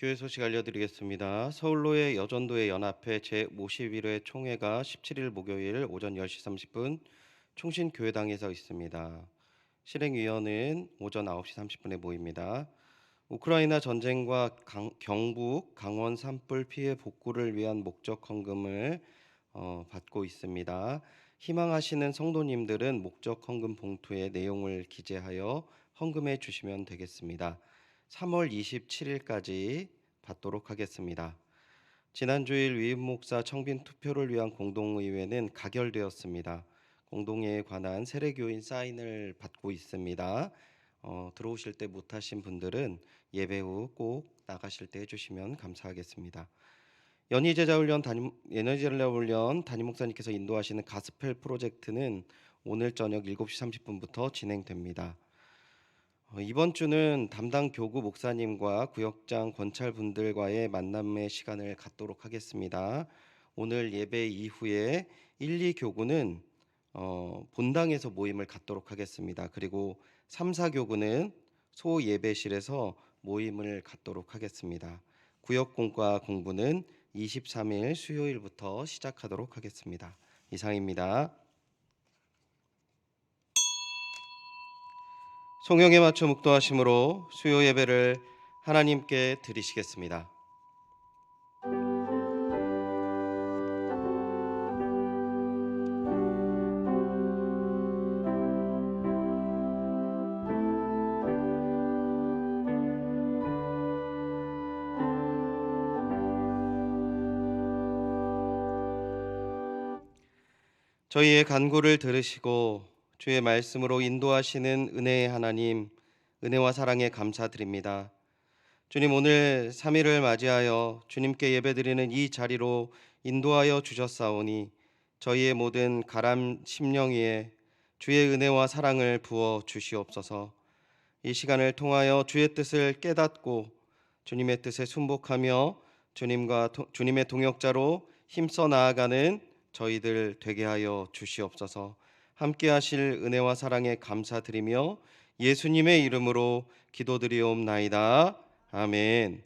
교회 소식 알려드리겠습니다. 서울로의 여전도회 연합회 제51회 총회가 17일 목요일 오전 10시 30분 총신교회당에서 있습니다. 실행위원은 오전 9시 30분에 모입니다. 우크라이나 전쟁과 경북 강원 산불 피해 복구를 위한 목적 헌금을 받고 있습니다. 희망하시는 성도님들은 목적 헌금 봉투에 내용을 기재하여 헌금해 주시면 되겠습니다. 3월 27일까지 받도록 하겠습니다. 지난 주일 위임 목사 청빈 투표를 위한 공동의회는 가결되었습니다. 공동회에 관한 세례교인 사인을 받고 있습니다. 들어오실 때 못하신 분들은 예배 후 꼭 나가실 때 해주시면 감사하겠습니다. 연희제자훈련 담임 목사님께서 인도하시는 가스펠 프로젝트는 오늘 저녁 7시 30분부터 진행됩니다. 이번 주는 담당 교구 목사님과 구역장 권찰분들과의 만남의 시간을 갖도록 하겠습니다. 오늘 예배 이후에 1, 2교구는 본당에서 모임을 갖도록 하겠습니다. 그리고 3, 4교구는 소예배실에서 모임을 갖도록 하겠습니다. 구역공과 공부는 23일 수요일부터 시작하도록 하겠습니다. 이상입니다. 송영에 맞춰 묵도하심으로 수요 예배를 하나님께 드리시겠습니다. 저희의 간구를 들으시고 주의 말씀으로 인도하시는 은혜의 하나님, 은혜와 사랑에 감사드립니다. 주님, 오늘 3일을 맞이하여 주님께 예배드리는 이 자리로 인도하여 주셨사오니 저희의 모든 가람 심령 위에 주의 은혜와 사랑을 부어 주시옵소서. 이 시간을 통하여 주의 뜻을 깨닫고 주님의 뜻에 순복하며 주님의 동역자로 힘써 나아가는 저희들 되게 하여 주시옵소서. 함께 하실 은혜와 사랑에 감사드리며 예수님의 이름으로 기도드리옵나이다. 아멘.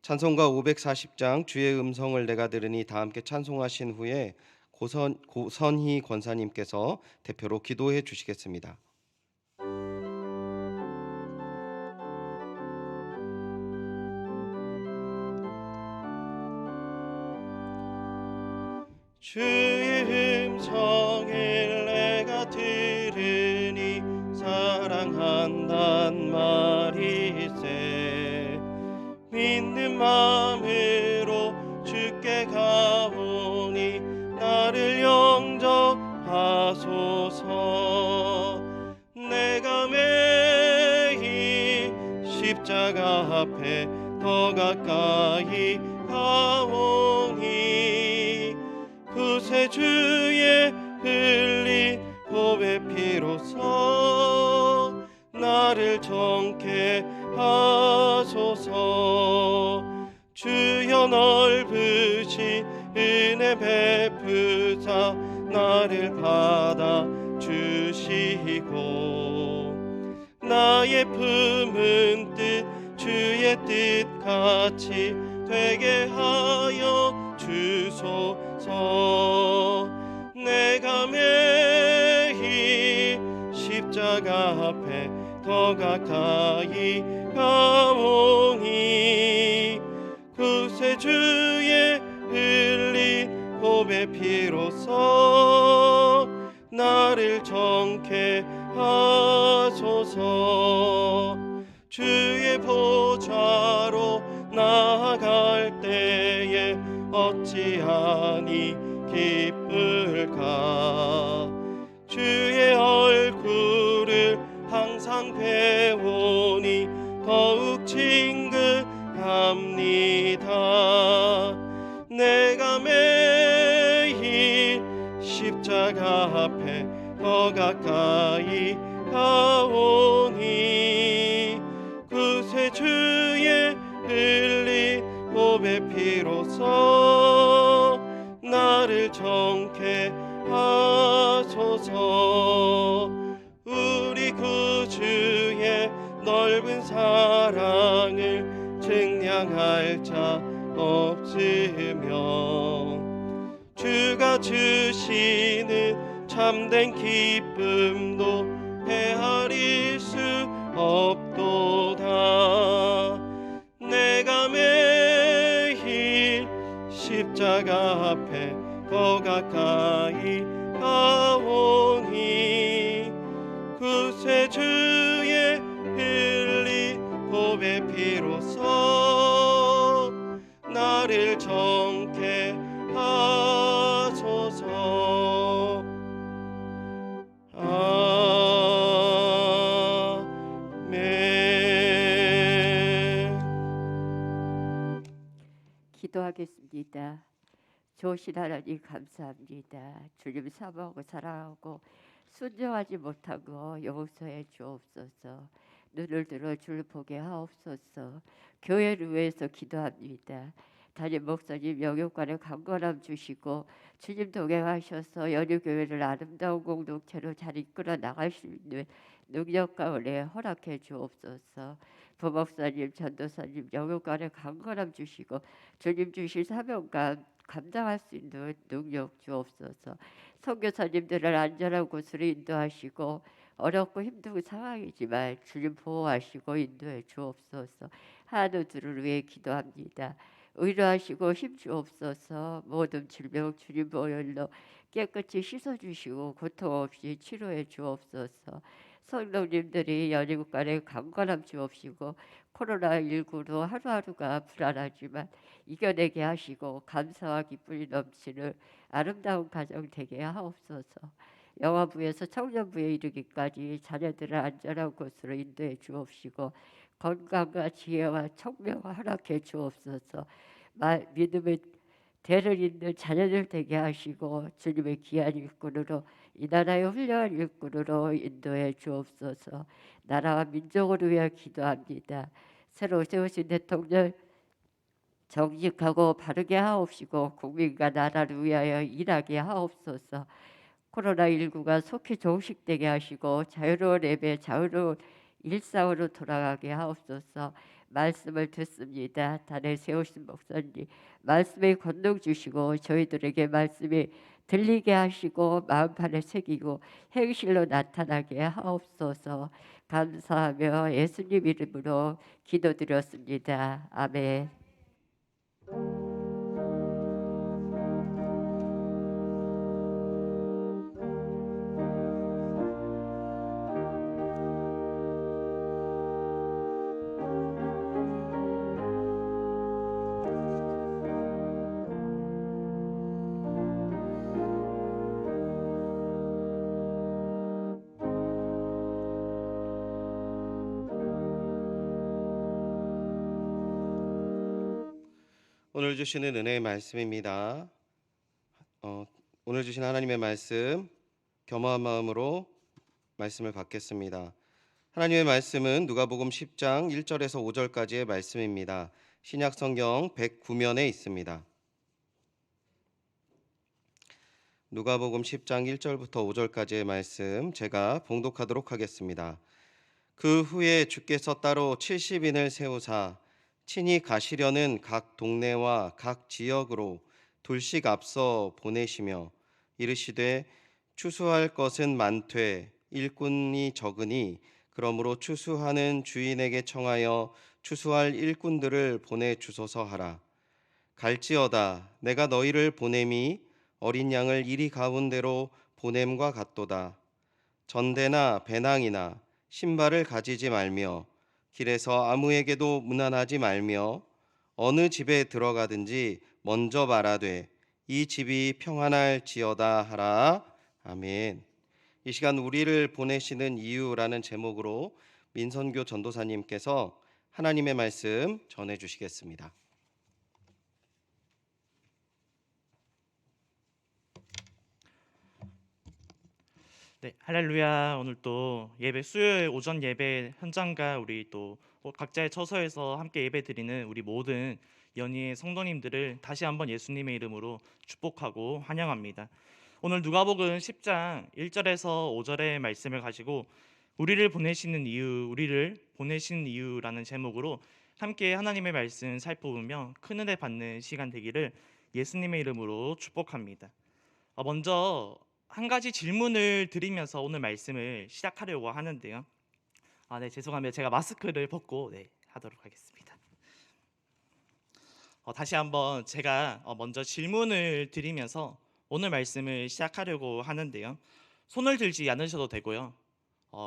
찬송가 540장 주의 음성을 내가 들으니 다 함께 찬송하신 후에 고선희 권사님께서 대표로 기도해 주시겠습니다. 주의 음성을 내가 들으니 사랑한단 말이세. 믿는 마음으로 주께 가오니 나를 영접하소서. 내가 매일 십자가 앞에 더 가까이 가오니 구세주의 흘린 보배 피로써 나를 정케 하소서. 주여 넓으신 은혜 베푸사 나를 받아 주시고 나의 품은 뜻 주의 뜻같이 되게 하여 주소서. 내가 매일 십자가 앞에 더 가까이 가오니 구세주의 흘린 보배 피로써 나를 정케 하소서. 주의 보좌로 나아갈 때에 어찌하니 기쁠까. 주의 얼굴을 항상 배우니 더욱 친근합니다. 내가 매일 십자가 앞에 더 가까이 가오니 구세주의 흘린 보배 피로써 나를 정케 하소서. 우리 구주의 넓은 사랑을 증량 찬양할 자 없으며 주가 주시는 참된 기쁨도 헤아릴 수 없도다. 내가 매일 십자가 앞에 더 가까이 가오니 구세주의 흘린 보배 피로써 나를 정케 하소서. 아멘. 기도하겠습니다. 좋으신 하나님 감사합니다. 주님 사모하고 사랑하고 순종하지 못한 거 용서해 주옵소서. 눈을 들어 주를 보게 하옵소서. 교회를 위해서 기도합니다. 담임 목사님 영육간에 강건함 주시고 주님 동행하셔서 연유교회를 아름다운 공동체로 잘 이끌어 나갈 수 있는 능력과 은혜 허락해 주옵소서. 부목사님, 전도사님 영육간에 강건함 주시고 주님 주신 사명감 감당할 수 있는 능력 주옵소서. 선교사님들을 안전한 곳으로 인도하시고 어렵고 힘든 상황이지만 주님 보호하시고 인도해 주옵소서. 한우들을 위해 기도합니다. 의로하시고 힘 주옵소서. 모든 질병 주님 보혈로 깨끗이 씻어주시고 고통 없이 치료해 주옵소서. 성도님들이 연희국간에 강건함 주옵시고 코로나19로 하루하루가 불안하지만 이겨내게 하시고 감사와 기쁨이 넘치는 아름다운 가정 되게 하옵소서. 영화부에서 청년부에 이르기까지 자녀들을 안전한 곳으로 인도해 주옵시고 건강과 지혜와 청명을 허락해 주옵소서. 믿음의 대를 잇는 자녀들 되게 하시고 주님의 귀한 일꾼으로 이 나라의 훌륭한 일꾼으로 인도해 주옵소서. 나라와 민족을 위해 기도합니다. 새로 세우신 대통령 정직하고 바르게 하옵시고 국민과 나라를 위하여 일하게 하옵소서. 코로나19가 속히 종식되게 하시고 자유로운 예배, 자유로운 일상으로 돌아가게 하옵소서. 말씀을 듣습니다. 단에 세우신 목사님 말씀에 권능 주시고 저희들에게 말씀이 들리게 하시고 마음판에 새기고 행실로 나타나게 하옵소서. 감사하며 예수님 이름으로 기도드렸습니다. 아멘. 오늘 주시는 은혜의 말씀입니다. 오늘 주신 하나님의 말씀 겸허한 마음으로 말씀을 받겠습니다. 하나님의 말씀은 누가복음 10장 1절에서 5절까지의 말씀입니다. 신약 성경 109면에 있습니다. 누가복음 10장 1절부터 5절까지의 말씀 제가 봉독하도록 하겠습니다. 그 후에 주께서 따로 70인을 세우사 친히 가시려는 각 동네와 각 지역으로 둘씩 앞서 보내시며 이르시되 추수할 것은 많되 일꾼이 적으니 그러므로 추수하는 주인에게 청하여 추수할 일꾼들을 보내주소서 하라. 갈지어다 내가 너희를 보냄이 어린 양을 이리 가운데로 보냄과 같도다. 전대나 배낭이나 신발을 가지지 말며 길에서 아무에게도 문안하지 말며 어느 집에 들어가든지 먼저 말하되 이 집이 평안할지어다 하라. 아멘. 이 시간 우리를 보내시는 이유라는 제목으로 민선교 전도사님께서 하나님의 말씀 전해주시겠습니다. 네, 할렐루야. 오늘 또 예배 수요일 오전 예배 현장과 우리 또 각자의 처소에서 함께 예배 드리는 우리 모든 연희의 성도님들을 다시 한번 예수님의 이름으로 축복하고 환영합니다. 오늘 누가복음 10장 1절에서 5절의 말씀을 가지고 우리를 보내시는 이유라는 제목으로 함께 하나님의 말씀 살펴보며 큰 은혜 받는 시간 되기를 예수님의 이름으로 축복합니다. 먼저 한 가지 질문을 드리면서 오늘 말씀을 시작하려고 하는데요. 네, 죄송합니다. 제가 마스크를 벗고 하도록 하겠습니다. 다시 한번 제가 먼저 질문을 드리면서 오늘 말씀을 시작하려고 하는데요. 손을 들지 않으셔도 되고요.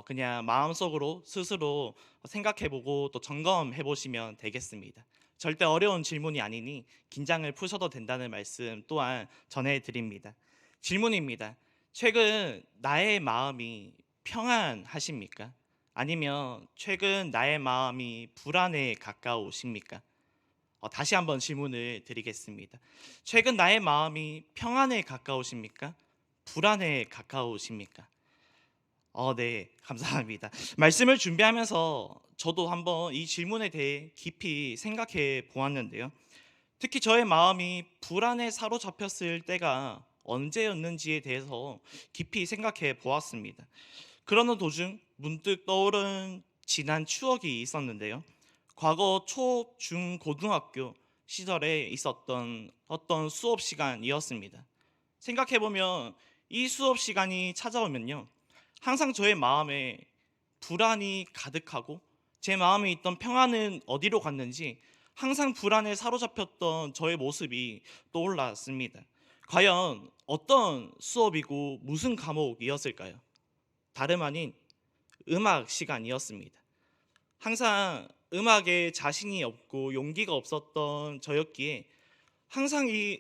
그냥 마음속으로 스스로 생각해보고 또 점검해보시면 되겠습니다. 절대 어려운 질문이 아니니 긴장을 푸셔도 된다는 말씀 또한 전해드립니다. 질문입니다. 최근 나의 마음이 평안하십니까? 아니면 최근 나의 마음이 불안에 가까우십니까? 다시 한번 질문을 드리겠습니다. 최근 나의 마음이 평안에 가까우십니까? 불안에 가까우십니까? 네, 감사합니다. 말씀을 준비하면서 저도 한번 이 질문에 대해 깊이 생각해 보았는데요. 특히 저의 마음이 불안에 사로잡혔을 때가 언제였는지에 대해서 깊이 생각해 보았습니다. 그러는 도중 문득 떠오른 지난 추억이 있었는데요. 과거 초, 중, 고등학교 시절에 있었던 어떤 수업 시간이었습니다. 생각해보면 이 수업 시간이 찾아오면요, 항상 저의 마음에 불안이 가득하고 제 마음에 있던 평안은 어디로 갔는지 항상 불안에 사로잡혔던 저의 모습이 떠올랐습니다. 과연 어떤 수업이고 무슨 과목이었을까요? 다름 아닌 음악 시간이었습니다. 항상 음악에 자신이 없고 용기가 없었던 저였기에 항상 이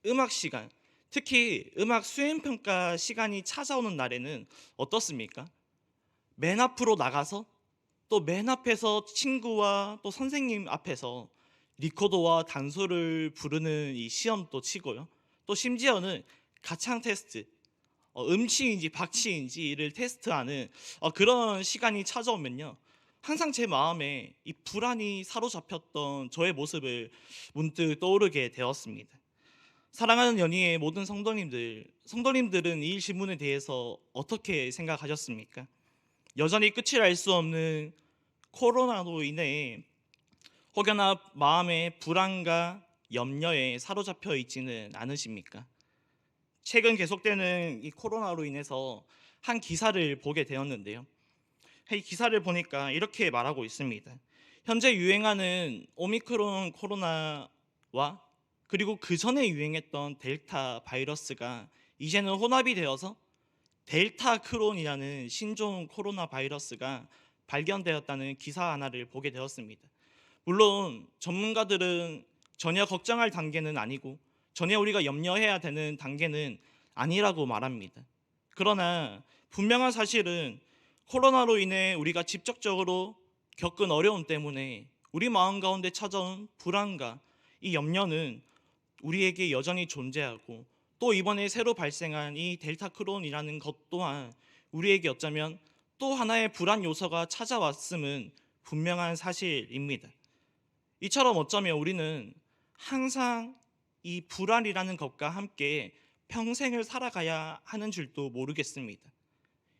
음악 시간, 특히 음악 수행평가 시간이 찾아오는 날에는 어떻습니까? 맨 앞으로 나가서 또 맨 앞에서 친구와 또 선생님 앞에서 리코더와 단소를 부르는 이 시험도 치고요. 또 심지어는 가창 테스트, 음치인지 박치인지를 테스트하는 그런 시간이 찾아오면요, 항상 제 마음에 이 불안이 사로잡혔던 저의 모습을 문득 떠오르게 되었습니다. 사랑하는 연희의 모든 성도님들은 이 질문에 대해서 어떻게 생각하셨습니까? 여전히 끝을 알 수 없는 코로나로 인해 혹여나 마음의 불안과 염려에 사로잡혀 있지는 않으십니까? 최근 계속되는 이 코로나로 인해서 한 기사를 보게 되었는데요. 이 기사를 보니까 이렇게 말하고 있습니다. 현재 유행하는 오미크론 코로나와 그리고 그 전에 유행했던 델타 바이러스가 이제는 혼합이 되어서 델타 크론이라는 신종 코로나 바이러스가 발견되었다는 기사 하나를 보게 되었습니다. 물론 전문가들은 전혀 걱정할 단계는 아니고 전혀 우리가 염려해야 되는 단계는 아니라고 말합니다. 그러나 분명한 사실은 코로나로 인해 우리가 직접적으로 겪은 어려움 때문에 우리 마음 가운데 찾아온 불안과 이 염려는 우리에게 여전히 존재하고, 또 이번에 새로 발생한 이 델타 크론이라는 것 또한 우리에게 어쩌면 또 하나의 불안 요소가 찾아왔음은 분명한 사실입니다. 이처럼 어쩌면 우리는 항상 이 불안이라는 것과 함께 평생을 살아가야 하는 줄도 모르겠습니다.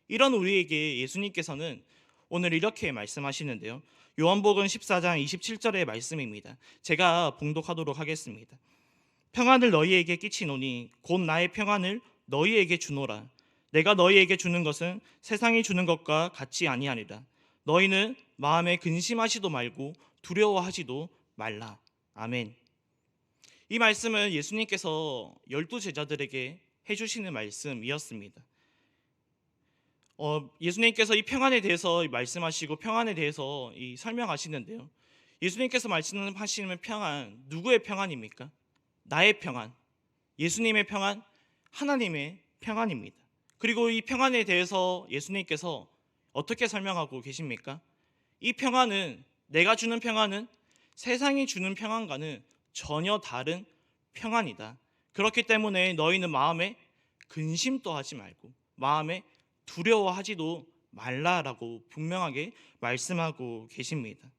이런 우리에게 예수님께서는 오늘 이렇게 말씀하시는데요. 요한복음 14장 27절의 말씀입니다. 제가 봉독하도록 하겠습니다. 평안을 너희에게 끼치노니 곧 나의 평안을 너희에게 주노라. 내가 너희에게 주는 것은 세상이 주는 것과 같지 아니하니라. 너희는 마음에 근심하지도 말고 두려워하지도 말라. 아멘. 이 말씀은 예수님께서 12제자들에게 해주시는 말씀이었습니다. 예수님께서 이 평안에 대해서 말씀하시고 평안에 대해서 설명하시는데요. 예수님께서 말씀하시는 평안, 누구의 평안입니까? 나의 평안, 예수님의 평안, 하나님의 평안입니다. 그리고 이 평안에 대해서 예수님께서 어떻게 설명하고 계십니까? 이 평안은, 내가 주는 평안은 세상이 주는 평안과는 전혀 다른 평안이다. 그렇기 때문에 너희는 마음에 근심도 하지 말고 마음에 두려워하지도 말라라고 분명하게 말씀하고 계십니다.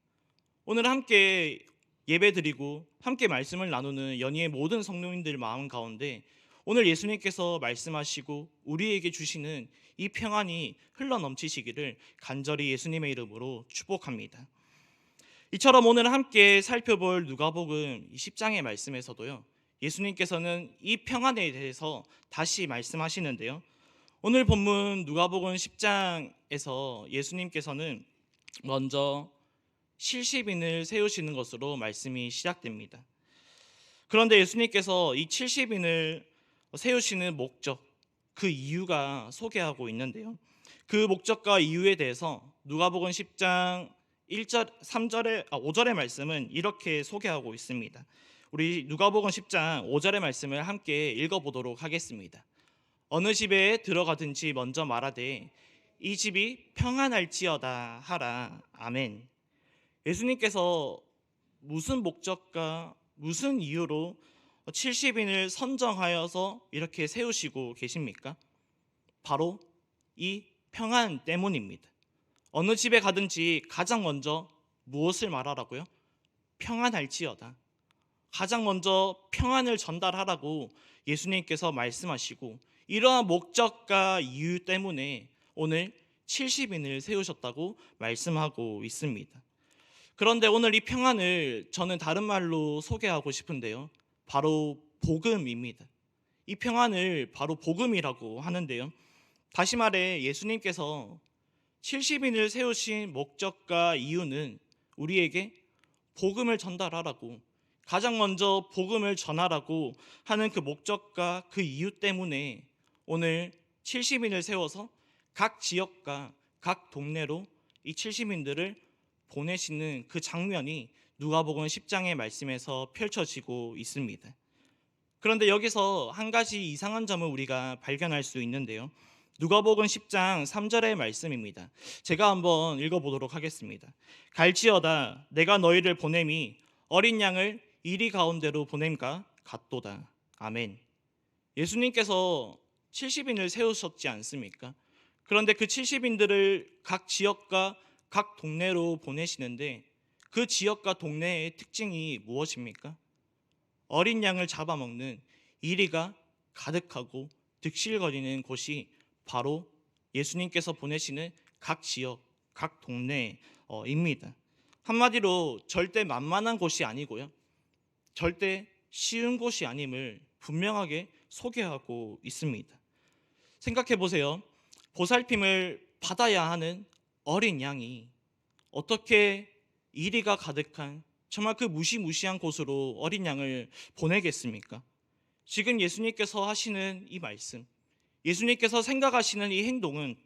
오늘 함께 예배드리고 함께 말씀을 나누는 연희의 모든 성도님들 마음 가운데 오늘 예수님께서 말씀하시고 우리에게 주시는 이 평안이 흘러넘치시기를 간절히 예수님의 이름으로 축복합니다. 이처럼 오늘 함께 살펴볼 누가복음 20장의 말씀에서도요, 예수님께서는 이 평안에 대해서 다시 말씀하시는데요. 오늘 본문 누가복음 10장에서 예수님께서는 먼저 70인을 세우시는 것으로 말씀이 시작됩니다. 그런데 예수님께서 이 70인을 세우시는 목적, 그 이유가 소개하고 있는데요. 그 목적과 이유에 대해서 누가복음 10장 5절의 말씀은 이렇게 소개하고 있습니다. 우리 누가복음 10장 5절의 말씀을 함께 읽어보도록 하겠습니다. 어느 집에 들어가든지 먼저 말하되 이 집이 평안할지어다 하라. 아멘. 예수님께서 무슨 목적과 무슨 이유로 70인을 선정하여서 이렇게 세우시고 계십니까? 바로 이 평안 때문입니다. 어느 집에 가든지 가장 먼저 무엇을 말하라고요? 평안할지어다. 가장 먼저 평안을 전달하라고 예수님께서 말씀하시고, 이러한 목적과 이유 때문에 오늘 70인을 세우셨다고 말씀하고 있습니다. 그런데 오늘 이 평안을 저는 다른 말로 소개하고 싶은데요, 바로 복음입니다. 이 평안을 바로 복음이라고 하는데요, 다시 말해 예수님께서 70인을 세우신 목적과 이유는 우리에게 복음을 전달하라고, 가장 먼저 복음을 전하라고 하는 그 목적과 그 이유 때문에 오늘 70인을 세워서 각 지역과 각 동네로 이 70인들을 보내시는 그 장면이 누가복음 10장의 말씀에서 펼쳐지고 있습니다. 그런데 여기서 한 가지 이상한 점을 우리가 발견할 수 있는데요. 누가복음 10장 3절의 말씀입니다. 제가 한번 읽어보도록 하겠습니다. 갈지어다 내가 너희를 보냄이 어린 양을 이리 가운데로 보냄과 같도다. 아멘. 예수님께서 70인을 세우셨지 않습니까? 그런데 그 70인들을 각 지역과 각 동네로 보내시는데 그 지역과 동네의 특징이 무엇입니까? 어린 양을 잡아먹는 이리가 가득하고 득실거리는 곳이 바로 예수님께서 보내시는 각 지역, 각 동네입니다. 한마디로 절대 만만한 곳이 아니고요, 절대 쉬운 곳이 아님을 분명하게 소개하고 있습니다. 생각해 보세요. 보살핌을 받아야 하는 어린 양이 어떻게 이리가 가득한 정말 그 무시무시한 곳으로 어린 양을 보내겠습니까? 지금 예수님께서 하시는 이 말씀, 예수님께서 생각하시는 이 행동은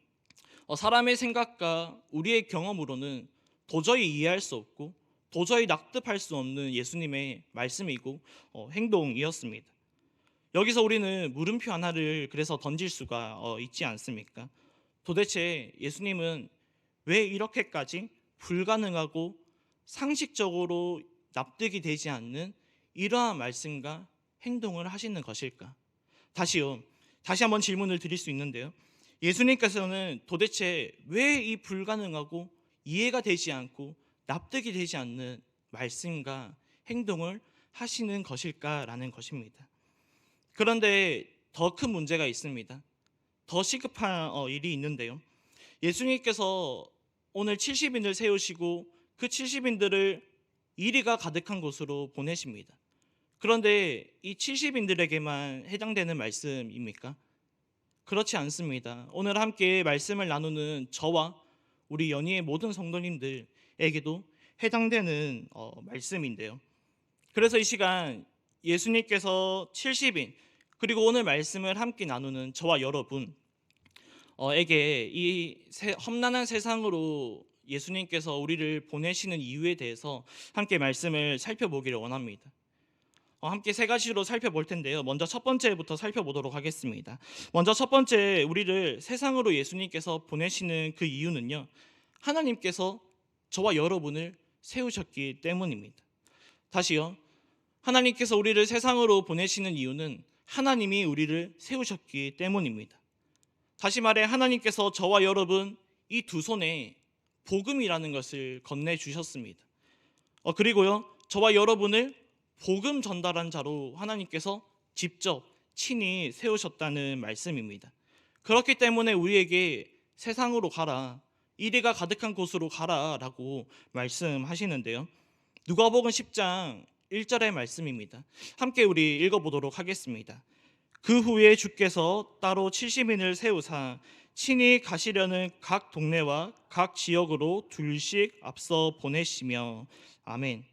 사람의 생각과 우리의 경험으로는 도저히 이해할 수 없고 도저히 납득할 수 없는 예수님의 말씀이고 행동이었습니다. 여기서 우리는 물음표 하나를 그래서 던질 수가 있지 않습니까? 도대체 예수님은 왜 이렇게까지 불가능하고 상식적으로 납득이 되지 않는 이러한 말씀과 행동을 하시는 것일까? 다시 한번 질문을 드릴 수 있는데요. 예수님께서는 도대체 왜 이 불가능하고 이해가 되지 않고 납득이 되지 않는 말씀과 행동을 하시는 것일까라는 것입니다. 그런데 더 큰 문제가 있습니다. 더 시급한 일이 있는데요. 예수님께서 오늘 70인을 세우시고 그 70인들을 이리가 가득한 곳으로 보내십니다. 그런데 이 70인들에게만 해당되는 말씀입니까? 그렇지 않습니다. 오늘 함께 말씀을 나누는 저와 우리 연희의 모든 성도님들에게도 해당되는 말씀인데요. 그래서 이 시간 예수님께서 70인 그리고 오늘 말씀을 함께 나누는 저와 여러분 에게 이 험난한 세상으로 예수님께서 우리를 보내시는 이유에 대해서 함께 말씀을 살펴보기를 원합니다. 함께 세 가지로 살펴볼 텐데요. 먼저 첫 번째부터 살펴보도록 하겠습니다. 먼저 첫 번째, 우리를 세상으로 예수님께서 보내시는 그 이유는요, 하나님께서 저와 여러분을 세우셨기 때문입니다. 다시요, 하나님께서 우리를 세상으로 보내시는 이유는 하나님이 우리를 세우셨기 때문입니다. 다시 말해 하나님께서 저와 여러분 이 두 손에 복음이라는 것을 건네주셨습니다. 그리고요, 저와 여러분을 복음 전달한 자로 하나님께서 직접 친히 세우셨다는 말씀입니다. 그렇기 때문에 우리에게 세상으로 가라, 이리가 가득한 곳으로 가라라고 말씀하시는데요. 누가복음 10장 1절의 말씀입니다. 함께 우리 읽어보도록 하겠습니다. 그 후에 주께서 따로 70인을 세우사 친히 가시려는 각 동네와 각 지역으로 둘씩 앞서 보내시며. 아멘.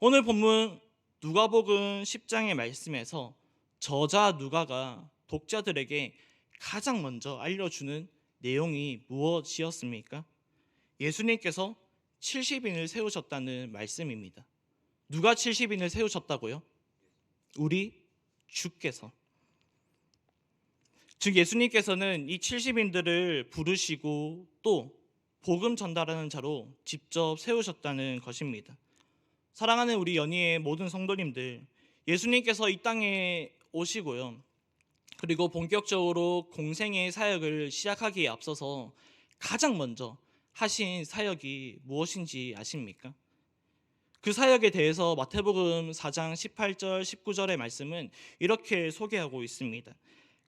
오늘 본문 누가복음 10장의 말씀에서 저자 누가가 독자들에게 가장 먼저 알려주는 내용이 무엇이었습니까? 예수님께서 70인을 세우셨다는 말씀입니다. 누가 70인을 세우셨다고요? 우리 주께서. 즉 예수님께서는 이 70인들을 부르시고 또 복음 전달하는 자로 직접 세우셨다는 것입니다. 사랑하는 우리 연희의 모든 성도님들, 예수님께서 이 땅에 오시고요. 그리고 본격적으로 공생의 사역을 시작하기에 앞서서 가장 먼저 하신 사역이 무엇인지 아십니까? 그 사역에 대해서 마태복음 4장 18절 19절의 말씀은 이렇게 소개하고 있습니다.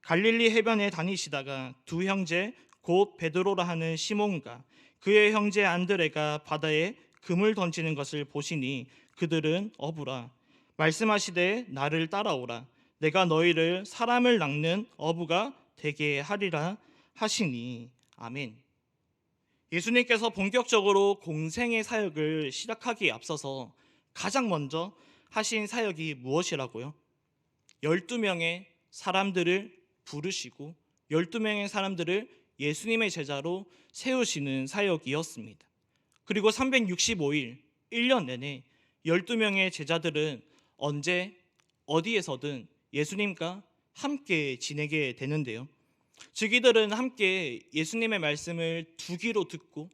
갈릴리 해변에 다니시다가 두 형제 곧 베드로라 하는 시몬과 그의 형제 안드레가 바다에 금을 던지는 것을 보시니 그들은 어부라. 말씀하시되 나를 따라오라. 내가 너희를 사람을 낚는 어부가 되게 하리라 하시니. 아멘. 예수님께서 본격적으로 공생의 사역을 시작하기에 앞서서 가장 먼저 하신 사역이 무엇이라고요? 12명의 사람들을 부르시고 12명의 사람들을 예수님의 제자로 세우시는 사역이었습니다. 그리고 365일 1년 내내 12명의 제자들은 언제 어디에서든 예수님과 함께 지내게 되는데요. 즉 이들은 함께 예수님의 말씀을 두 귀로 듣고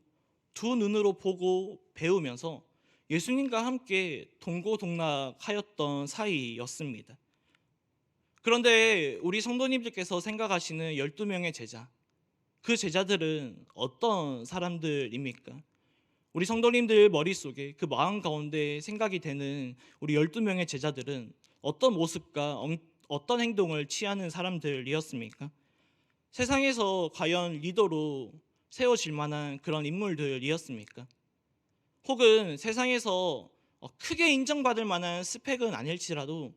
두 눈으로 보고 배우면서 예수님과 함께 동고동락하였던 사이였습니다. 그런데 우리 성도님들께서 생각하시는 12명의 제자, 그 제자들은 어떤 사람들입니까? 우리 성도님들 머릿속에 그 마음 가운데 생각이 되는 우리 12명의 제자들은 어떤 모습과 어떤 행동을 취하는 사람들이었습니까? 세상에서 과연 리더로 세워질 만한 그런 인물들이었습니까? 혹은 세상에서 크게 인정받을 만한 스펙은 아닐지라도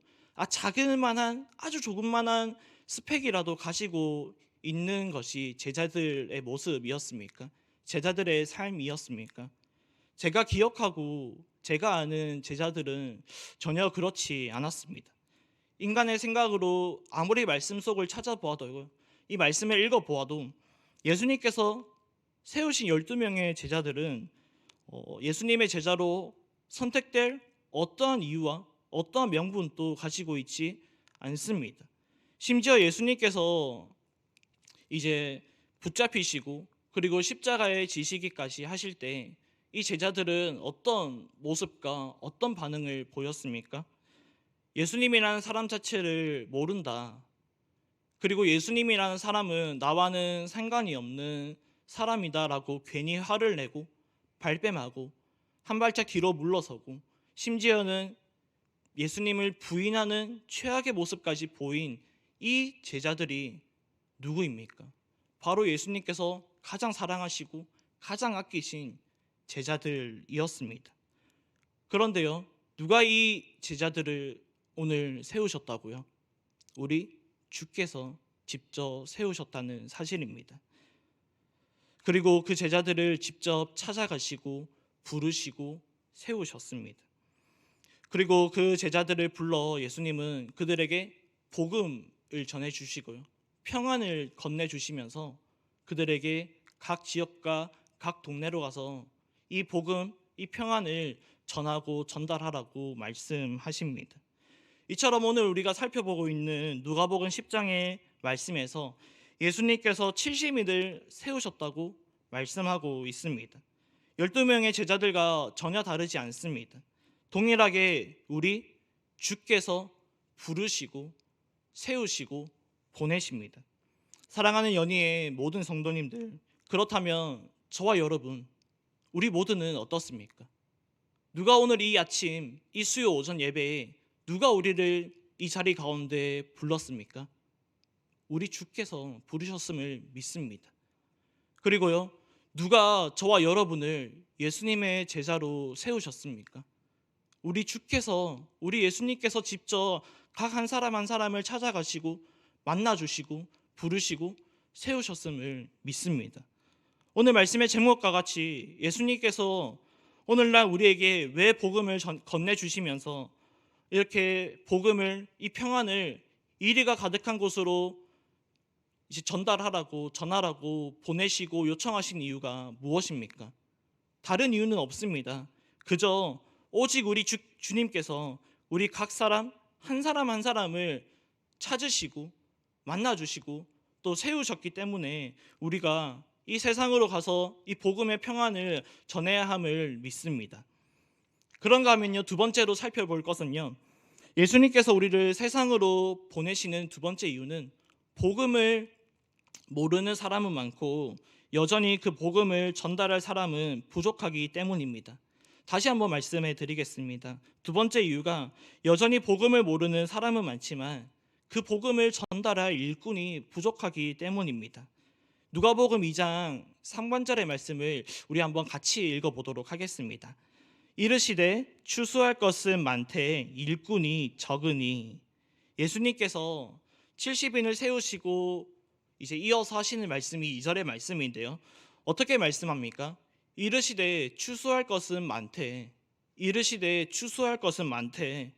작을 만한 아주 조금만한 스펙이라도 가지고 있는 것이 제자들의 모습이었습니까? 제자들의 삶이었습니까? 제가 기억하고 제가 아는 제자들은 전혀 그렇지 않았습니다. 인간의 생각으로 아무리 말씀 속을 찾아보아도 이 말씀을 읽어보아도 예수님께서 세우신 12명의 제자들은 예수님의 제자로 선택될 어떠한 이유와 어떠한 명분도 가지고 있지 않습니다. 심지어 예수님께서 이제 붙잡히시고 그리고 십자가에 지시기까지 하실 때 이 제자들은 어떤 모습과 어떤 반응을 보였습니까? 예수님이라는 사람 자체를 모른다. 그리고 예수님이라는 사람은 나와는 상관이 없는 사람이다라고 괜히 화를 내고 발뺌하고 한 발짝 뒤로 물러서고 심지어는 예수님을 부인하는 최악의 모습까지 보인 이 제자들이 누구입니까? 바로 예수님께서 가장 사랑하시고 가장 아끼신 제자들이었습니다. 그런데요, 누가 이 제자들을 오늘 세우셨다고요? 우리 주께서 직접 세우셨다는 사실입니다. 그리고 그 제자들을 직접 찾아가시고 부르시고 세우셨습니다. 그리고 그 제자들을 불러 예수님은 그들에게 복음을 전해주시고요, 평안을 건네주시면서 그들에게 각 지역과 각 동네로 가서 이 복음, 이 평안을 전하고 전달하라고 말씀하십니다. 이처럼 오늘 우리가 살펴보고 있는 누가복음 10장의 말씀에서 예수님께서 70인을 세우셨다고 말씀하고 있습니다. 12명의 제자들과 전혀 다르지 않습니다. 동일하게 우리 주께서 부르시고 세우시고 보내십니다. 사랑하는 연희의 모든 성도님들, 그렇다면 저와 여러분, 우리 모두는 어떻습니까? 누가 오늘 이 아침, 이 수요 오전 예배에 누가 우리를 이 자리 가운데 불렀습니까? 우리 주께서 부르셨음을 믿습니다. 그리고요, 누가 저와 여러분을 예수님의 제자로 세우셨습니까? 우리 주께서, 우리 예수님께서 직접 각 한 사람 한 사람을 찾아가시고 만나주시고 부르시고 세우셨음을 믿습니다. 오늘 말씀의 제목과 같이 예수님께서 오늘날 우리에게 왜 복음을 건네주시면서 이렇게 복음을, 이 평안을 이리가 가득한 곳으로 이제 전달하라고, 전하라고 보내시고 요청하신 이유가 무엇입니까? 다른 이유는 없습니다. 그저 오직 우리 주님께서 우리 각 사람 한 사람 한 사람을 찾으시고 만나주시고 또 세우셨기 때문에 우리가 이 세상으로 가서 이 복음의 평안을 전해야 함을 믿습니다. 그런가 하면요, 두 번째로 살펴볼 것은요, 예수님께서 우리를 세상으로 보내시는 두 번째 이유는 복음을 모르는 사람은 많고 여전히 그 복음을 전달할 사람은 부족하기 때문입니다. 다시 한번 말씀해 드리겠습니다. 두 번째 이유가 여전히 복음을 모르는 사람은 많지만 그 복음을 전달할 일꾼이 부족하기 때문입니다. 누가복음 2장 3관절의 말씀을 우리 한번 같이 읽어보도록 하겠습니다. 이르시되 추수할 것은 많되 일꾼이 적으니. 예수님께서 70인을 세우시고 이제 이어서 하시는 말씀이 2절의 말씀인데요. 어떻게 말씀합니까? 이르시되 추수할 것은 많되, 이르시되 추수할 것은 많되.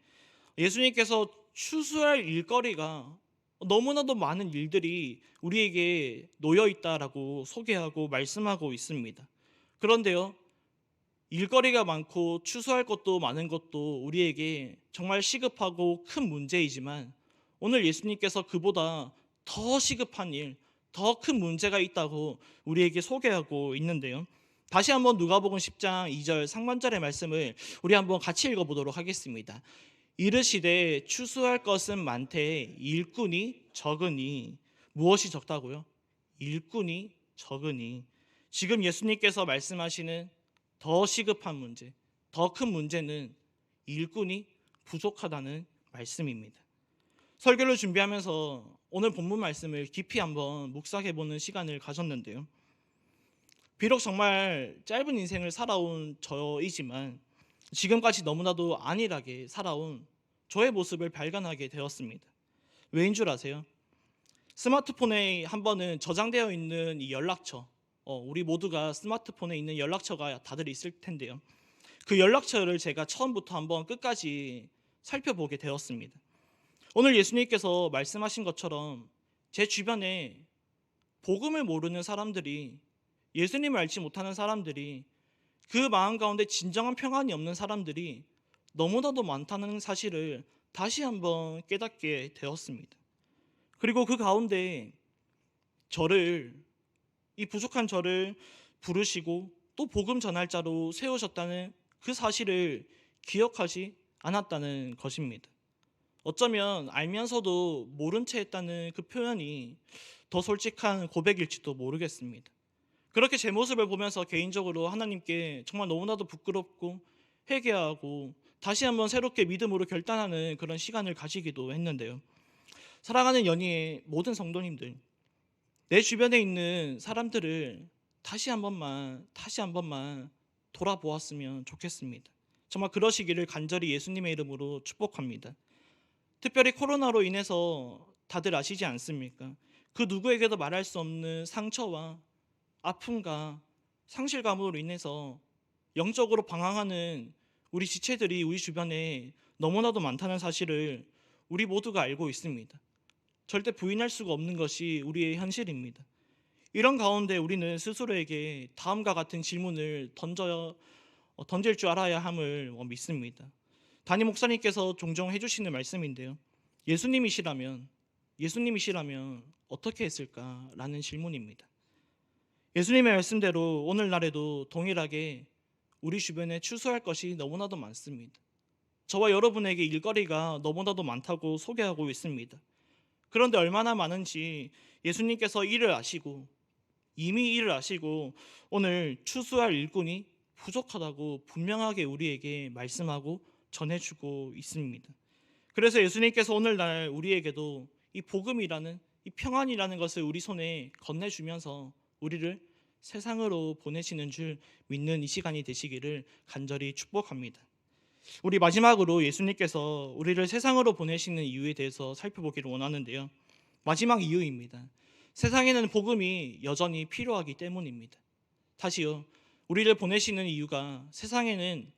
예수님께서 추수할 일거리가 너무나도 많은 일들이 우리에게 놓여 있다라고 소개하고 말씀하고 있습니다. 그런데요, 일거리가 많고 추수할 것도 많은 것도 우리에게 정말 시급하고 큰 문제이지만 오늘 예수님께서 그보다 더 시급한 일, 더 큰 문제가 있다고 우리에게 소개하고 있는데요. 다시 한번 누가복음 10장 2절 상반절의 말씀을 우리 한번 같이 읽어보도록 하겠습니다. 이르시되 추수할 것은 많되 일꾼이 적으니. 무엇이 적다고요? 일꾼이 적으니. 지금 예수님께서 말씀하시는 더 시급한 문제, 더 큰 문제는 일꾼이 부족하다는 말씀입니다. 설교를 준비하면서 오늘 본문 말씀을 깊이 한번 묵상해보는 시간을 가졌는데요. 비록 정말 짧은 인생을 살아온 저이지만 지금까지 너무나도 안일하게 살아온 저의 모습을 발견하게 되었습니다. 왜인 줄 아세요? 스마트폰에 한 번은 저장되어 있는 이 연락처, 우리 모두가 스마트폰에 있는 연락처가 다들 있을 텐데요. 그 연락처를 제가 처음부터 한번 끝까지 살펴보게 되었습니다. 오늘 예수님께서 말씀하신 것처럼 제 주변에 복음을 모르는 사람들이, 예수님을 알지 못하는 사람들이, 그 마음 가운데 진정한 평안이 없는 사람들이 너무나도 많다는 사실을 다시 한번 깨닫게 되었습니다. 그리고 그 가운데 이 부족한 저를 부르시고 또 복음 전할자로 세우셨다는 그 사실을 기억하지 않았다는 것입니다. 어쩌면 알면서도 모른 채 했다는 그 표현이 더 솔직한 고백일지도 모르겠습니다. 그렇게 제 모습을 보면서 개인적으로 하나님께 정말 너무나도 부끄럽고 회개하고 다시 한번 새롭게 믿음으로 결단하는 그런 시간을 가지기도 했는데요. 사랑하는 연희의 모든 성도님들, 내 주변에 있는 사람들을 다시 한 번만 돌아보았으면 좋겠습니다. 정말 그러시기를 간절히 예수님의 이름으로 축복합니다. 특별히 코로나로 인해서 다들 아시지 않습니까? 그 누구에게도 말할 수 없는 상처와 아픔과 상실감으로 인해서 영적으로 방황하는 우리 지체들이 우리 주변에 너무나도 많다는 사실을 우리 모두가 알고 있습니다. 절대 부인할 수가 없는 것이 우리의 현실입니다. 이런 가운데 우리는 스스로에게 다음과 같은 질문을 던질 줄 알아야 함을 믿습니다. 담임 목사님께서 종종 해주시는 말씀인데요. 예수님이시라면 어떻게 했을까라는 질문입니다. 예수님의 말씀대로 오늘날에도 동일하게 우리 주변에 추수할 것이 너무나도 많습니다. 저와 여러분에게 일거리가 너무나도 많다고 소개하고 있습니다. 그런데 얼마나 많은지 예수님께서 이미 일을 아시고 오늘 추수할 일꾼이 부족하다고 분명하게 우리에게 말씀하고 전해주고 있습니다. 그래서 예수님께서 오늘날 우리에게도 이 복음이라는, 이 평안이라는 것을 우리 손에 건네주면서 우리를 세상으로 보내시는 줄 믿는 이 시간이 되시기를 간절히 축복합니다. 우리 마지막으로 예수님께서 우리를 세상으로 보내시는 이유에 대해서 살펴보기를 원하는데요. 마지막 이유입니다. 세상에는 복음이 여전히 필요하기 때문입니다. 다시요. 우리를 보내시는 이유가 세상에는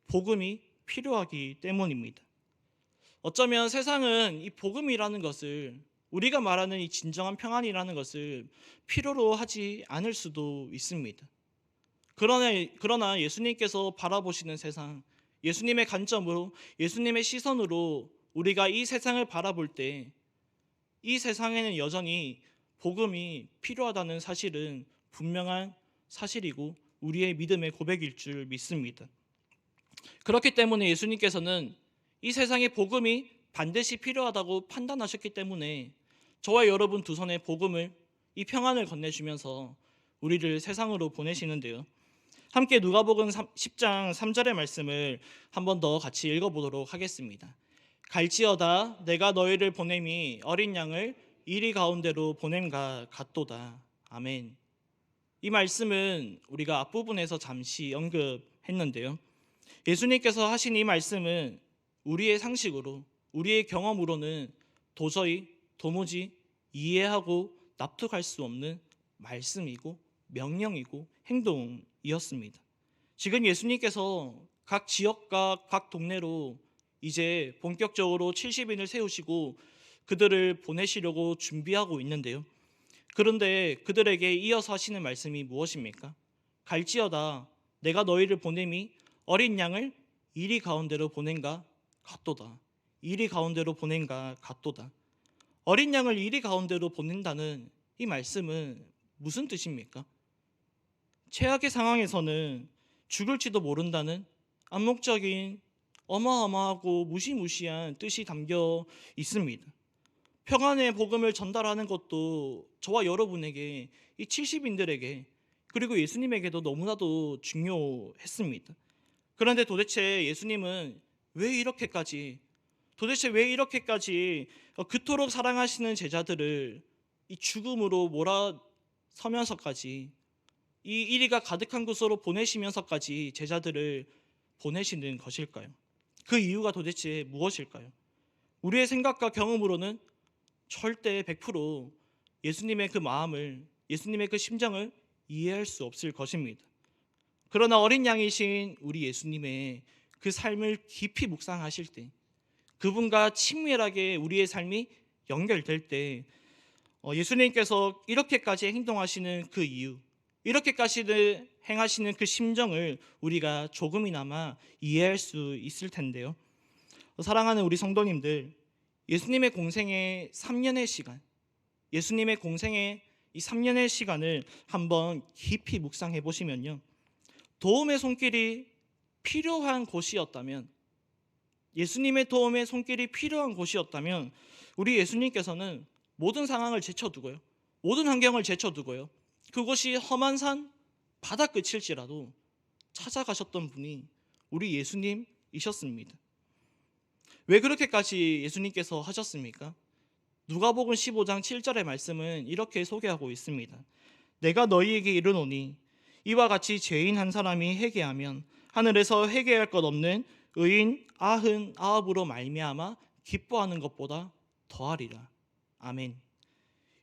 복음이 필요하기 때문입니다. 어쩌면 세상은 이 복음이라는 것을, 우리가 말하는 이 진정한 평안이라는 것을 필요로 하지 않을 수도 있습니다. 그러나 예수님께서 바라보시는 세상, 예수님의 관점으로, 예수님의 시선으로 우리가 이 세상을 바라볼 때 이 세상에는 여전히 복음이 필요하다는 사실은 분명한 사실이고 우리의 믿음의 고백일 줄 믿습니다. 그렇기 때문에 예수님께서는 이 세상에 복음이 반드시 필요하다고 판단하셨기 때문에 저와 여러분 두 손에 복음을, 이 평안을 건네주면서 우리를 세상으로 보내시는데요. 함께 누가복음 10장 3절의 말씀을 한 번 더 같이 읽어보도록 하겠습니다. 갈지어다 내가 너희를 보냄이 어린 양을 이리 가운데로 보냄과 같도다. 아멘. 이 말씀은 우리가 앞부분에서 잠시 언급했는데요. 예수님께서 하신 이 말씀은 우리의 상식으로, 우리의 경험으로는 도무지 이해하고 납득할 수 없는 말씀이고 명령이고 행동이었습니다. 지금 예수님께서 각 지역과 각 동네로 이제 본격적으로 70인을 세우시고 그들을 보내시려고 준비하고 있는데요. 그런데 그들에게 이어서 하시는 말씀이 무엇입니까? 갈지어다 내가 너희를 보냄이 어린 양을 이리 가운데로 보낸가 같도다. 이리 가운데로 보낸가 같도다. 어린 양을 이리 가운데로 보낸다는 이 말씀은 무슨 뜻입니까? 최악의 상황에서는 죽을지도 모른다는 암묵적인 어마어마하고 무시무시한 뜻이 담겨 있습니다. 평안의 복음을 전달하는 것도 저와 여러분에게, 이 70인들에게, 그리고 예수님에게도 너무나도 중요했습니다. 그런데 도대체 예수님은 왜 이렇게까지 그토록 사랑하시는 제자들을 이 죽음으로 몰아서면서까지, 이 이리가 가득한 곳으로 보내시면서까지 제자들을 보내시는 것일까요? 그 이유가 도대체 무엇일까요? 우리의 생각과 경험으로는 절대 100% 예수님의 그 마음을, 예수님의 그 심정을 이해할 수 없을 것입니다. 그러나 어린 양이신 우리 예수님의 그 삶을 깊이 묵상하실 때, 그분과 친밀하게 우리의 삶이 연결될 때 예수님께서 이렇게까지 행동하시는 그 이유, 이렇게까지 행하시는 그 심정을 우리가 조금이나마 이해할 수 있을 텐데요. 사랑하는 우리 성도님들, 예수님의 공생의 3년의 시간, 예수님의 공생의 이 3년의 시간을 한번 깊이 묵상해 보시면요, 도움의 손길이 필요한 곳이었다면, 예수님의 도움의 손길이 필요한 곳이었다면 우리 예수님께서는 모든 상황을 제쳐두고요, 모든 환경을 제쳐두고요, 그곳이 험한 산 바다 끝일지라도 찾아가셨던 분이 우리 예수님이셨습니다. 왜 그렇게까지 예수님께서 하셨습니까? 누가복음 15장 7절의 말씀은 이렇게 소개하고 있습니다. 내가 너희에게 이르노니 이와 같이 죄인 한 사람이 회개하면 하늘에서 회개할 것 없는 의인 99으로 말미암아 기뻐하는 것보다 더하리라. 아멘.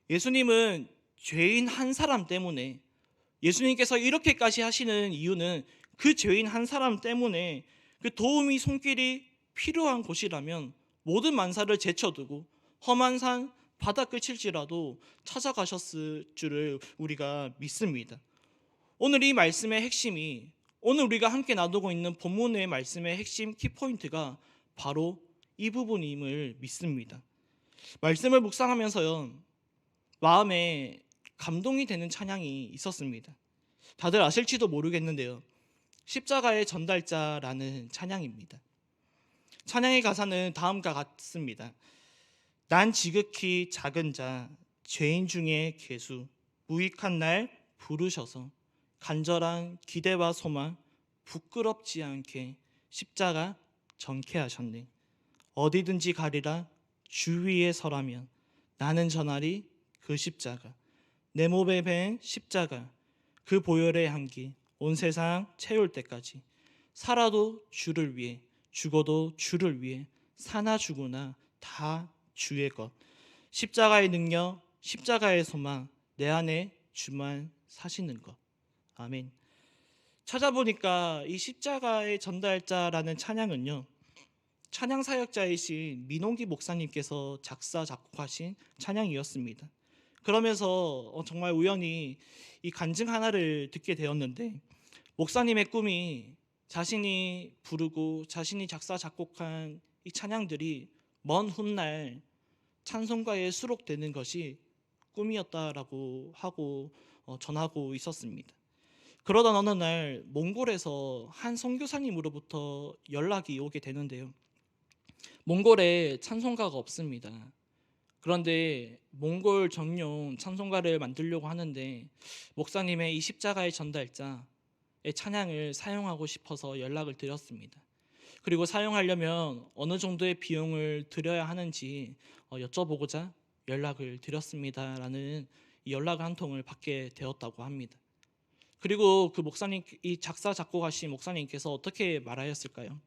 예수님은 죄인 한 사람 때문에, 예수님께서 이렇게까지 하시는 이유는 그 죄인 한 사람 때문에, 그 도움이 손길이 필요한 곳이라면 모든 만사를 제쳐두고 험한 산 바다 끝일지라도 찾아가셨을 줄을 우리가 믿습니다. 오늘 이 말씀의 핵심이, 오늘 우리가 함께 나누고 있는 본문의 말씀의 핵심 키포인트가 바로 이 부분임을 믿습니다. 말씀을 묵상하면서요, 마음에 감동이 되는 찬양이 있었습니다. 다들 아실지도 모르겠는데요, 십자가의 전달자라는 찬양입니다. 찬양의 가사는 다음과 같습니다. 난 지극히 작은 자, 죄인 중에 괴수, 무익한 날 부르셔서 간절한 기대와 소망, 부끄럽지 않게 십자가 전케 하셨네. 어디든지 가리라 주 위에 서라면 나는 전하리 그 십자가. 내 몸에 밴 십자가, 그 보혈의 향기 온 세상 채울 때까지 살아도 주를 위해 죽어도 주를 위해 사나 죽으나 다 주의 것. 십자가의 능력, 십자가의 소망, 내 안에 주만 사시는 것. 아멘. 찾아보니까 이 십자가의 전달자라는 찬양은요, 찬양 사역자이신 민홍기 목사님께서 작사 작곡하신 찬양이었습니다. 그러면서 정말 우연히 이 간증 하나를 듣게 되었는데, 목사님의 꿈이 자신이 부르고 자신이 작사 작곡한 이 찬양들이 먼 훗날 찬송가에 수록되는 것이 꿈이었다라고 하고 전하고 있었습니다. 그러던 어느 날 몽골에서 한 선교사님으로부터 연락이 오게 되는데요. 몽골에 찬송가가 없습니다. 그런데 몽골 전용 찬송가를 만들려고 하는데 목사님의 이 십자가의 전달자의 찬양을 사용하고 싶어서 연락을 드렸습니다. 그리고 사용하려면 어느 정도의 비용을 들여야 하는지 여쭤보고자 연락을 드렸습니다라는 연락을 한 통을 받게 되었다고 합니다. 그리고 그 목사님, 이 작사 작곡하신 목사님께서 어떻게 말하였을까요?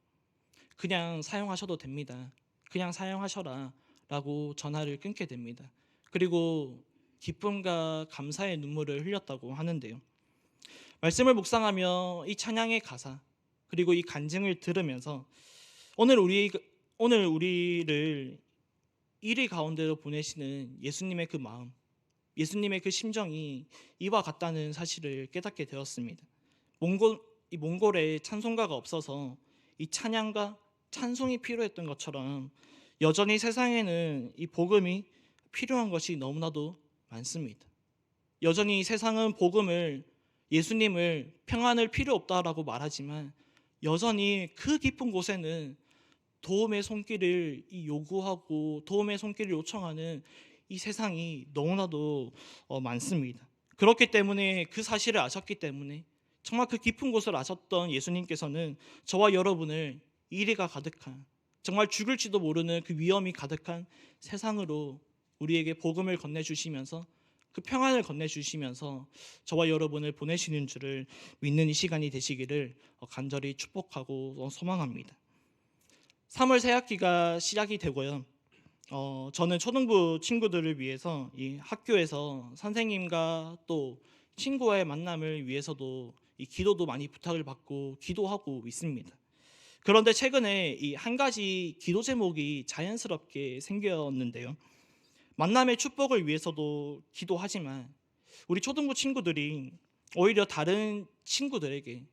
그냥 사용하셔도 됩니다. 그냥 사용하셔라 라고 전화를 끊게 됩니다. 그리고 기쁨과 감사의 눈물을 흘렸다고 하는데요. 말씀을 묵상하며 이 찬양의 가사 그리고 이 간증을 들으면서 오늘 우리를 이리 가운데로 보내시는 예수님의 그 마음, 예수님의 그 심정이 이와 같다는 사실을 깨닫게 되었습니다. 몽골에 찬송가가 없어서 이 찬양과 찬송이 필요했던 것처럼 여전히 세상에는 이 복음이 필요한 것이 너무나도 많습니다. 여전히 세상은 복음을, 예수님을, 평안을 필요 없다라고 말하지만 여전히 그 깊은 곳에는 도움의 손길을 요구하고 도움의 손길을 요청하는 이 세상이 너무나도 많습니다. 그렇기 때문에 그 사실을 아셨기 때문에 정말 그 깊은 곳을 아셨던 예수님께서는 저와 여러분을 이리가 가득한, 정말 죽을지도 모르는 그 위험이 가득한 세상으로 우리에게 복음을 건네주시면서 그 평안을 건네주시면서 저와 여러분을 보내시는 줄을 믿는 이 시간이 되시기를 간절히 축복하고 소망합니다. 3월 새학기가 시작이 되고요. 저는 초등부 친구들을 위해서 이 학교에서 선생님과 또 친구와의 만남을 위해서도 이 기도도 많이 부탁을 받고 기도하고 있습니다. 그런데 최근에 이 한 가지 기도 제목이 자연스럽게 생겼는데요. 만남의 축복을 위해서도 기도하지만 우리 초등부 친구들이 오히려 다른 친구들에게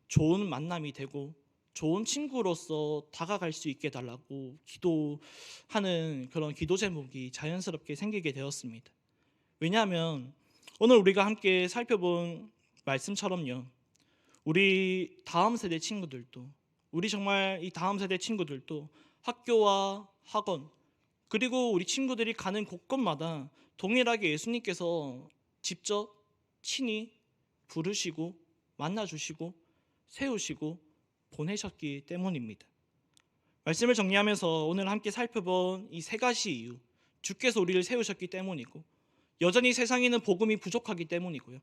좋은 만남이 되고 좋은 친구로서 다가갈 수 있게 달라고 기도하는 그런 기도 제목이 자연스럽게 생기게 되었습니다. 왜냐하면 오늘 우리가 함께 살펴본 말씀처럼요, 우리 다음 세대 친구들도, 우리 정말 이 다음 세대 친구들도 학교와 학원 그리고 우리 친구들이 가는 곳곳마다 동일하게 예수님께서 직접 친히 부르시고 만나주시고 세우시고 보내셨기 때문입니다. 말씀을 정리하면서 오늘 함께 살펴본 이 세 가지 이유, 주께서 우리를 세우셨기 때문이고 여전히 세상에는 복음이 부족하기 때문이고요.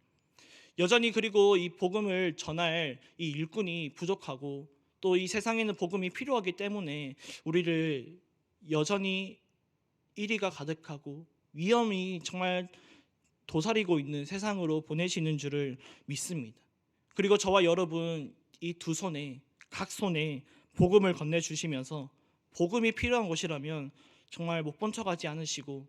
여전히 그리고 이 복음을 전할 이 일꾼이 부족하고 또 이 세상에는 복음이 필요하기 때문에 우리를 여전히 이리가 가득하고 위험이 정말 도사리고 있는 세상으로 보내시는 줄을 믿습니다. 그리고 저와 여러분 이 두 손에, 각 손에 복음을 건네주시면서 복음이 필요한 곳이라면 정말 못 본 척하지 않으시고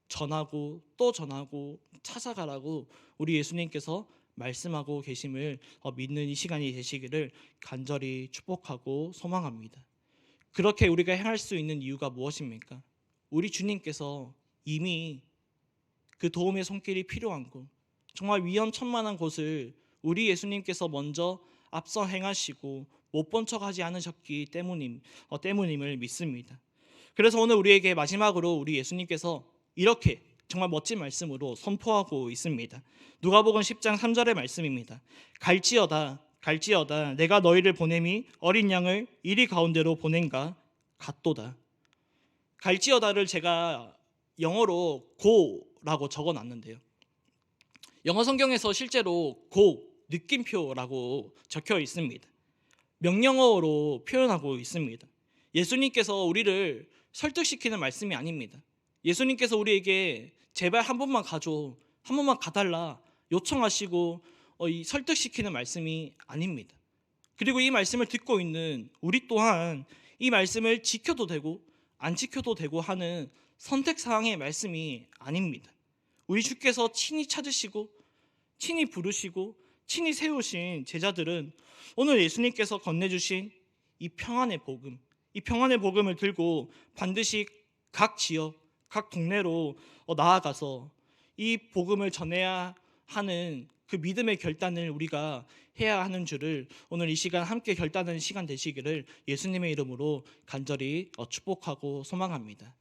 전하고 또 전하고 찾아가라고 우리 예수님께서 말씀하고 계심을 믿는 이 시간이 되시기를 간절히 축복하고 소망합니다. 그렇게 우리가 행할 수 있는 이유가 무엇입니까? 우리 주님께서 이미 그 도움의 손길이 필요한 곳, 정말 위험천만한 곳을 우리 예수님께서 먼저 앞서 행하시고 못 본 척하지 않으셨기 때문임을 믿습니다. 그래서 오늘 우리에게 마지막으로 우리 예수님께서 이렇게 정말 멋진 말씀으로 선포하고 있습니다. 누가복음 10장 3절의 말씀입니다. 갈지어다 내가 너희를 보냄이 어린 양을 이리 가운데로 보낸가 같도다. 갈지어다를 제가 영어로 go라고 적어놨는데요. 영어 성경에서 실제로 고, 느낌표라고 적혀 있습니다. 명령어로 표현하고 있습니다. 예수님께서 우리를 설득시키는 말씀이 아닙니다. 예수님께서 우리에게 제발 한 번만 가줘, 한 번만 가달라 요청하시고 이 설득시키는 말씀이 아닙니다. 그리고 이 말씀을 듣고 있는 우리 또한 이 말씀을 지켜도 되고 안 지켜도 되고 하는 선택사항의 말씀이 아닙니다. 우리 주께서 친히 찾으시고 친히 부르시고 친히 세우신 제자들은 오늘 예수님께서 건네주신 이 평안의 복음, 이 평안의 복음을 들고 반드시 각 지역, 각 동네로 나아가서 이 복음을 전해야 하는 그 믿음의 결단을 우리가 해야 하는 줄을 오늘 이 시간 함께 결단하는 시간 되시기를 예수님의 이름으로 간절히 축복하고 소망합니다.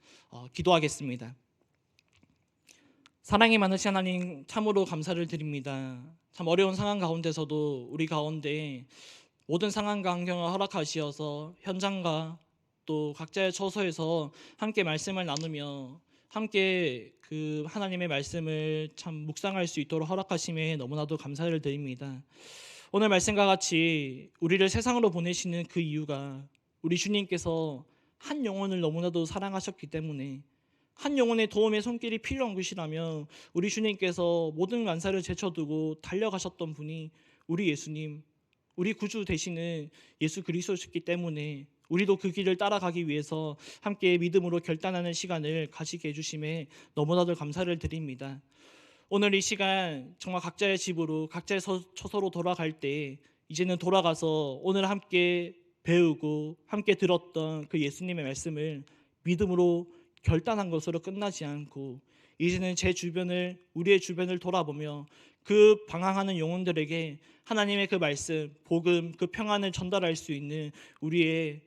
기도하겠습니다. 사랑이 많으신 하나님, 참으로 감사를 드립니다. 참 어려운 상황 가운데서도 우리 가운데 모든 상황과 환경을 허락하시어서 현장과 또 각자의 처소에서 함께 말씀을 나누며 함께 그 하나님의 말씀을 참 묵상할 수 있도록 허락하심에 너무나도 감사를 드립니다. 오늘 말씀과 같이 우리를 세상으로 보내시는 그 이유가 우리 주님께서 한 영혼을 너무나도 사랑하셨기 때문에, 한 영혼의 도움의 손길이 필요한 것이라면 우리 주님께서 모든 만사를 제쳐두고 달려가셨던 분이 우리 예수님, 우리 구주 되시는 예수 그리스도셨기 때문에 우리도 그 길을 따라가기 위해서 함께 믿음으로 결단하는 시간을 가지게 해주심에 너무나도 감사를 드립니다. 오늘 이 시간 정말 각자의 집으로, 각자의 처소로 돌아갈 때 이제는 돌아가서 오늘 함께 배우고 함께 들었던 그 예수님의 말씀을 믿음으로 결단한 것으로 끝나지 않고 이제는 제 주변을, 우리의 주변을 돌아보며 그 방황하는 영혼들에게 하나님의 그 말씀, 복음, 그 평안을 전달할 수 있는 우리의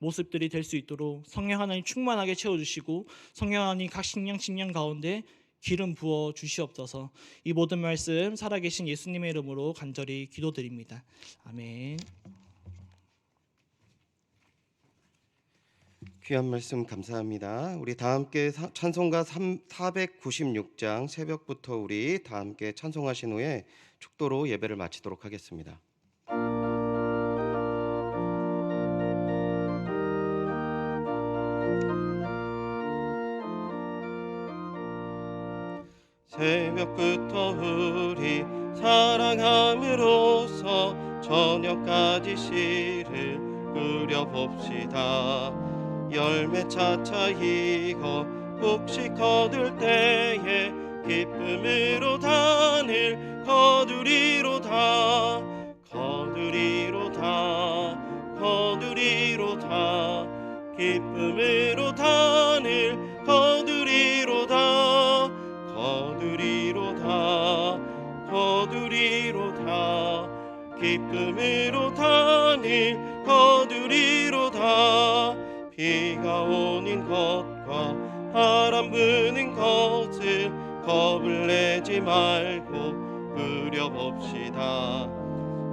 모습들이 될 수 있도록 성령 하나님 충만하게 채워주시고 성령 하나님 각 식량 가운데 기름 부어 주시옵소서. 이 모든 말씀 살아계신 예수님의 이름으로 간절히 기도드립니다. 아멘. 귀한 말씀 감사합니다. 우리 다 함께 찬송가 496장 새벽부터 우리 다 함께 찬송하신 후에 축도로 예배를 마치도록 하겠습니다. 새벽부터 우리 사랑함으로써 저녁까지 씨를 뿌려봅시다. 열매 차차 익어 곡식 거둘 때에 기쁨으로 단을 거두리로다. 거두리로다. 거두리로다. 기쁨으로 단을 거두리로다. 거두리로다. 거두리로다. 기쁨으로 단을 거두리로다. 비가 오는 것과 바람 부는 것을 겁을 내지 말고 부려봅시다.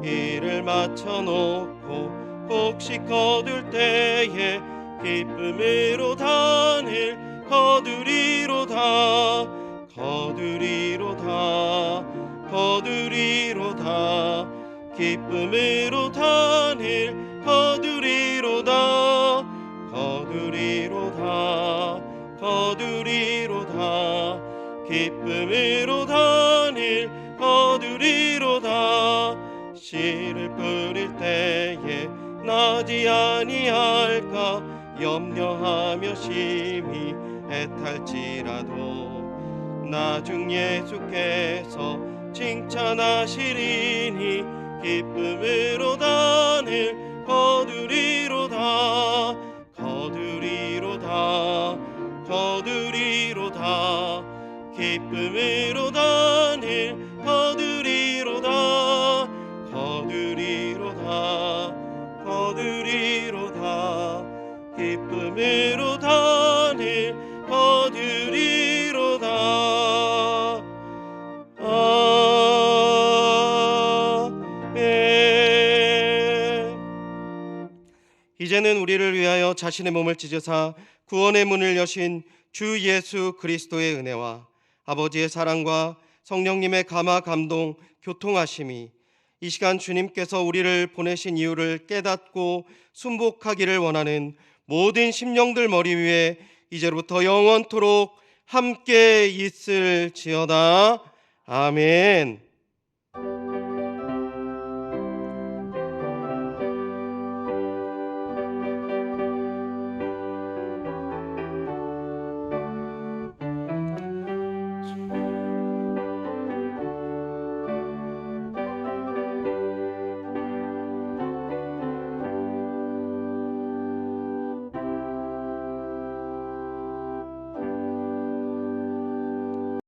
일을 마쳐놓고 곡식 거둘 때에 기쁨으로 단을 거두리로다. 거두리로다. 거두리로다. 기쁨으로 단을 거두리로다. 거두리로다. 거두리로다. 기쁨으로 단을 거두리로다. 씨를 뿌릴 때에 나지 아니할까 염려하며 심히 애탈지라도 나중 예수께서 칭찬하시리니 기쁨으로 단을 거두리로다. 거두리로다. 거두리로다. 기쁨으로 단을 거두리로다. 거두리로다. 거두리로다. 기쁨으로 단을 거두리로다. 이제는 우리를 위하여 자신의 몸을 찢으사 구원의 문을 여신 주 예수 그리스도의 은혜와 아버지의 사랑과 성령님의 감화 감동 교통하심이 이 시간 주님께서 우리를 보내신 이유를 깨닫고 순복하기를 원하는 모든 심령들 머리 위에 이제로부터 영원토록 함께 있을지어다. 아멘.